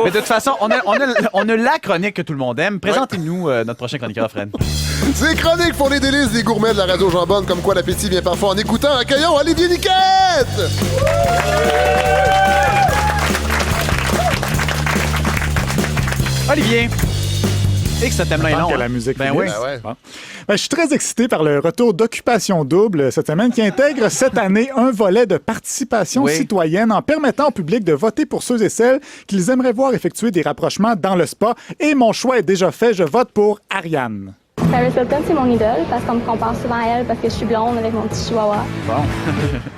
Mais de toute façon, on a la chronique que tout le monde aime. Présentez-nous notre prochain chroniqueur, Fred. Ces chroniques font les délices des gourmets de la radio jambonne, comme quoi l'appétit vient parfois en écoutant. Accueillons Olivier Niquette! Olivier! Et que ce thème-là est long. Que la musique ben finisse. oui. Ben ouais. Bon. Ben, je suis très excité par le retour d'Occupation Double cette semaine qui intègre cette année un volet de participation citoyenne en permettant au public de voter pour ceux et celles qu'ils aimeraient voir effectuer des rapprochements dans le spa. Et mon choix est déjà fait, je vote pour Ariane. Paris Hilton, c'est mon idole parce qu'on me compare souvent à elle parce que je suis blonde avec mon petit chihuahua. Bon.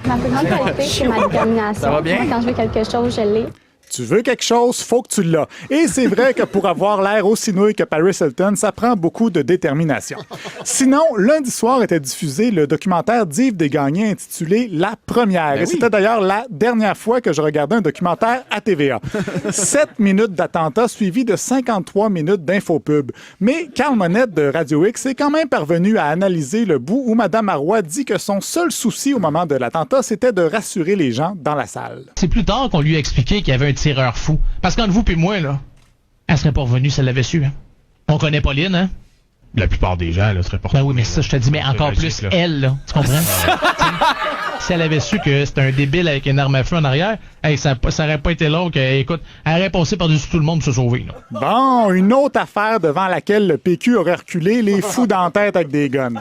Ma plus grande qualité, c'est ma détermination. Ça va bien? Moi, quand je veux quelque chose, je l'ai. Tu veux quelque chose, faut que tu l'as. Et c'est vrai que pour avoir l'air aussi nouille que Paris Hilton, ça prend beaucoup de détermination. Sinon, lundi soir était diffusé le documentaire d'Yves Desgagnés intitulé La Première. Et c'était d'ailleurs la dernière fois que je regardais un documentaire à TVA. 7 minutes d'attentat suivies de 53 minutes d'infopub. Mais Carl Monette de Radio X est quand même parvenu à analyser le bout où Mme Marois dit que son seul souci au moment de l'attentat, c'était de rassurer les gens dans la salle. C'est plus tard qu'on lui a expliqué qu'il y avait un tireur fou. Parce qu'entre vous et moi, là, elle serait pas revenue si elle l'avait su. Hein? On connaît Pauline, hein? La plupart des gens, là, seraient pas... Ben oui, mais ça, je te dis, mais encore plus là. elle, là. Tu comprends? Si elle avait su que c'était un débile avec une arme à feu en arrière, hey, ça aurait pas été long que, écoute, elle aurait passé par-dessus tout le monde pour se sauver, là. Bon, une autre affaire devant laquelle le PQ aurait reculé, les fous dans la tête avec des guns.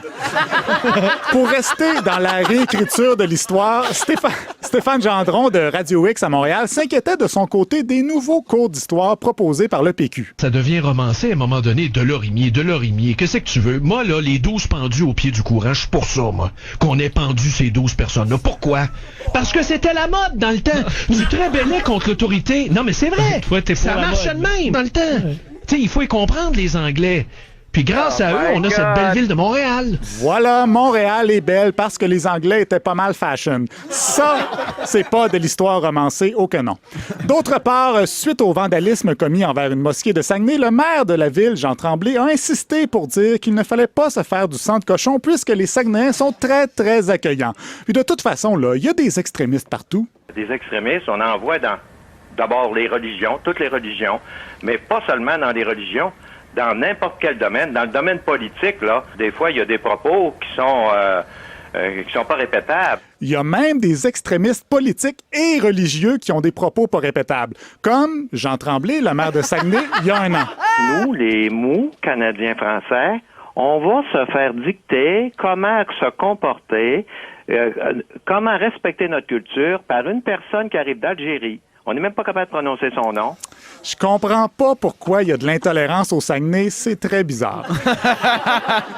Pour rester dans la réécriture de l'histoire, Stéphane Gendron de Radio X à Montréal s'inquiétait de son côté des nouveaux cours d'histoire proposés par le PQ. Ça devient romancé à un moment donné, de Lorimier. Qu'est-ce que tu veux? Moi, là, les 12 pendus au pied du courant, je suis pour ça, moi. Qu'on ait pendu ces 12 personnes-là. Pourquoi? Parce que c'était la mode dans le temps. Du très bellais contre l'autorité. Non, mais c'est vrai. Toi, t'es pour Ça la marchait de mode. même dans le temps. Tu sais, il faut y comprendre, les Anglais. Puis grâce à eux, on a cette belle ville de Montréal. Voilà, Montréal est belle parce que les Anglais étaient pas mal fashion. Ça, c'est pas de l'histoire romancée, oh que non. D'autre part, suite au vandalisme commis envers une mosquée de Saguenay, le maire de la ville, Jean Tremblay, a insisté pour dire qu'il ne fallait pas se faire du sang de cochon puisque les Saguenayens sont très, très accueillants. Puis de toute façon, là, il y a des extrémistes partout. Des extrémistes, on en voit dans d'abord les religions, toutes les religions, mais pas seulement dans les religions. Dans n'importe quel domaine, dans le domaine politique, là, des fois, il y a des propos qui sont pas répétables. Il y a même des extrémistes politiques et religieux qui ont des propos pas répétables, comme Jean Tremblay, le maire de Saguenay, il y a un an. Nous, les mous canadiens-français, on va se faire dicter comment se comporter, comment respecter notre culture par une personne qui arrive d'Algérie. On n'est même pas capable de prononcer son nom. Je comprends pas pourquoi il y a de l'intolérance au Saguenay, c'est très bizarre.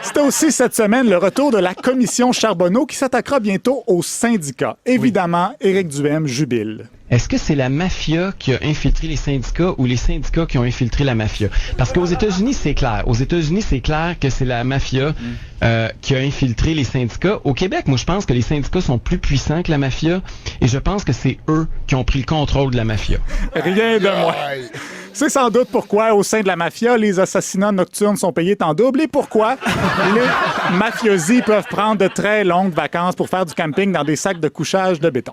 C'était aussi cette semaine le retour de la commission Charbonneau qui s'attaquera bientôt aux syndicats. Évidemment, Éric Duhem jubile. Est-ce que c'est la mafia qui a infiltré les syndicats ou les syndicats qui ont infiltré la mafia? Parce qu'aux États-Unis, c'est clair. Aux États-Unis, c'est clair que c'est la mafia qui a infiltré les syndicats. Au Québec, moi, je pense que les syndicats sont plus puissants que la mafia et je pense que c'est eux qui ont pris le contrôle de la mafia. Rien de moins. C'est sans doute pourquoi, au sein de la mafia, les assassinats nocturnes sont payés en double et pourquoi les mafiosi peuvent prendre de très longues vacances pour faire du camping dans des sacs de couchage de béton.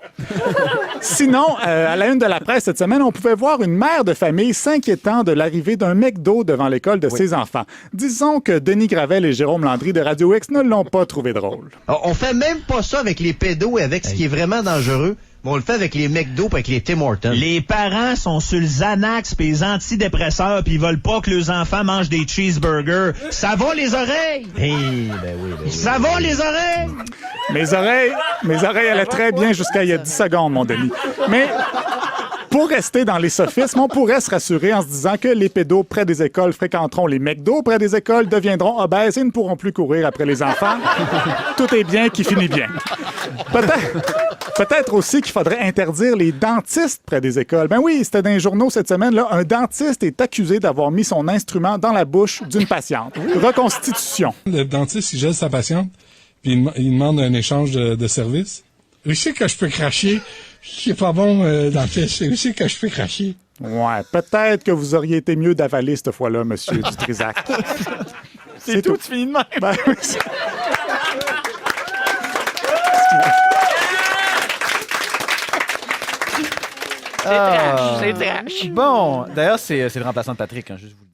Sinon, à la une de la presse cette semaine, on pouvait voir une mère de famille s'inquiétant de l'arrivée d'un McDo devant l'école de ses enfants. Disons que Denis Gravel et Jérôme Landry de Radio X ne l'ont pas trouvé drôle. On fait même pas ça avec les pédos et avec ce qui est vraiment dangereux. Mais on le fait avec les McDo et avec les Tim Hortons. Les parents sont sur le Xanax pis les antidépresseurs pis ils veulent pas que leurs enfants mangent des cheeseburgers. Ça va les oreilles? Ça va les oreilles? Mes oreilles allaient très bien jusqu'à il y a 10 secondes, mon Denis. Mais pour rester dans les sophismes, on pourrait se rassurer en se disant que les pédos près des écoles fréquenteront les McDo, près des écoles deviendront obèses et ne pourront plus courir après les enfants. Tout est bien qui finit bien. Peut-être aussi qu'il faudrait interdire les dentistes près des écoles. Ben oui, c'était dans les journaux cette semaine, là, un dentiste est accusé d'avoir mis son instrument dans la bouche d'une patiente. Reconstitution. Le dentiste, il gèle sa patiente, puis il demande un échange de services. Je sais que je peux cracher. C'est pas bon, dentiste. Je sais que je peux cracher. Ouais, peut-être que vous auriez été mieux d'avaler cette fois-là, monsieur Dutrisac. C'est tout, tu finis de même. Ben, oui, C'est trash. Bon, d'ailleurs, c'est le remplaçant de Patrick, hein, juste vous le dire.